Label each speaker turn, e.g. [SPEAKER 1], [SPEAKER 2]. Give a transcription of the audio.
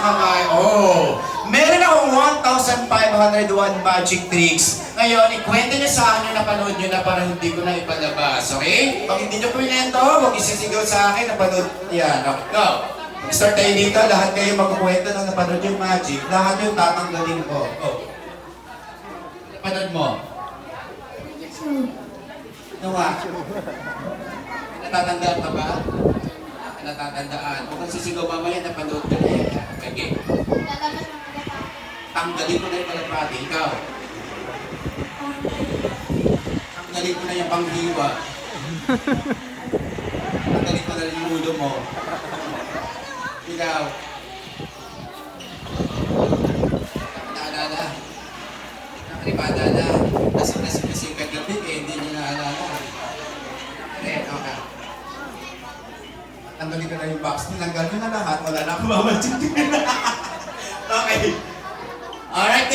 [SPEAKER 1] kamay. Oh! Meron akong 1,501 magic tricks. Ngayon, ikwento niyo sa akin yung napanood niyo na parang hindi ko na ipalabas. Okay? Pag hindi niyo kwento, huwag isisigaw sa akin. Napanood. Yan. Okay, go. Start tayo dito. Lahat kayo magkukwento na napanood yung magic. Lahat yung tatanggalin ko. Oh. Napanood mo? Nawa. Natatandaan ka ba? Natatandaan. Kung kang sisigaw mamaya, napanood ka na yan. Okay. Tanggalin ko na yung kalapati. Ikaw. Tanggalin ko na yung panghiwa. Tanggalin ko na yung ulo mo. Ikaw. Naalala. Nakaripata na. Nasip kasi kagabi eh, hindi niya naalala. Okay. Tanggalin ko na yung box. Tinanggal ko na lahat. Wala na akong mamachitin. Okay. Alright.